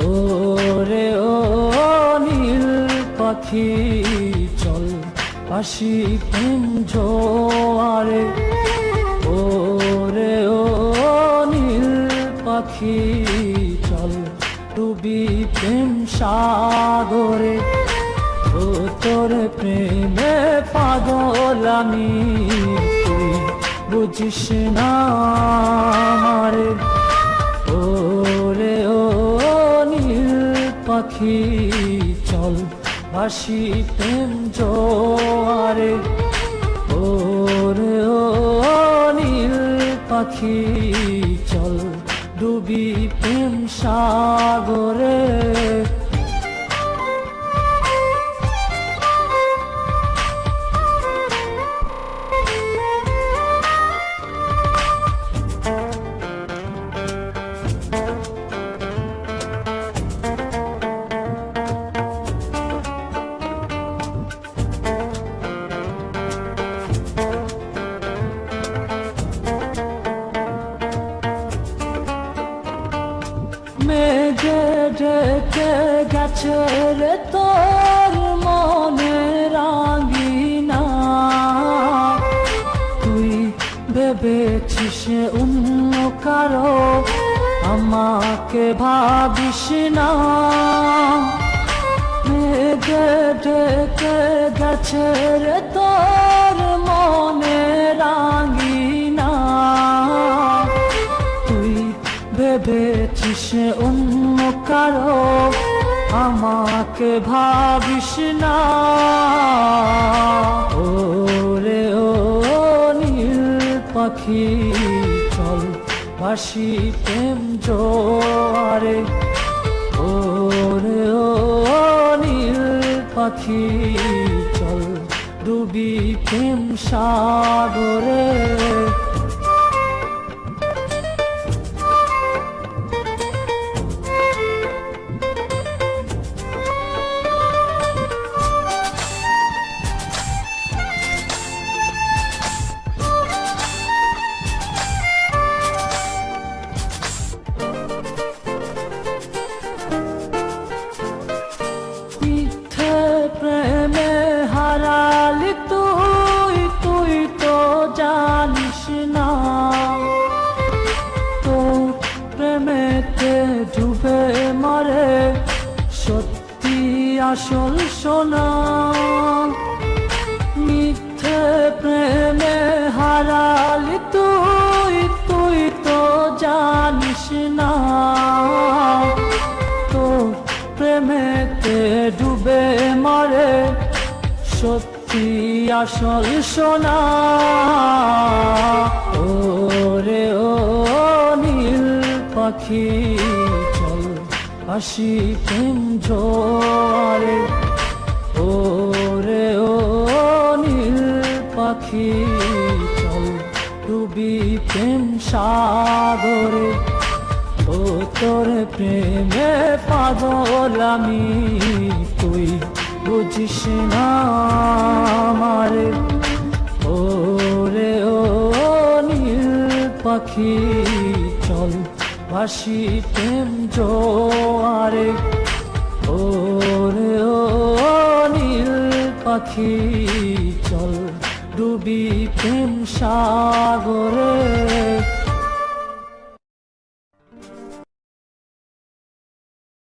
ওরে ও নীল পাখি চল আসি প্রেম জোয়ারে। ওরে ও নীল পাখি চল ডুবি প্রেম সাগরে। ও তোর প্রেমে পাগল আমি, তুই বুঝিস না আমারে। ওরে ও নীল পাখি চল ভাসি প্রেম জোয়ারে। ওরে ও নীল পাখি চল ডুবি প্রেম সাগরে। মেঘে ঢেকে গেছে রে তোর মনে রাঙিনা, তুই ভেবেছিস অন্য কারো, আমাকে ভাবিস না। মেঘে ঢেকে গেছে রে তোর মনে রাঙিনা, তুই ভেবেছিস অন্য কারো, আমাকে ভাবিস না। ওরে ও নীল পাখি চল ভাসি প্রেম জোয়ারে। ওরে ও নীল পাখি চল ডুবি প্রেম সাগরে। প্রেমে হারালি তুই, তুই তো জানিস না, তো প্রেমেতে ডুবে মরে সত্যি আসল সোনা। মিথ্যে প্রেমে হারালি তুই, তুই তো জানিস না, তো প্রেমেতে ডুবে মরে সত্যি আসল সোনা। ওরে ও নীল পাখি চল আসি প্রেম জোয়ারে। ওরে ও নীল পাখি চল ডুবি প্রেম সাগরে। ও তোর প্রেমে পাগল আমি, তুই বুঝিস না আমারে। ওরে ও নীল পাখি চল ভাসি প্রেম জোয়ারে। ওরে ও নীল পাখি চল ডুবি প্রেম সাগরে।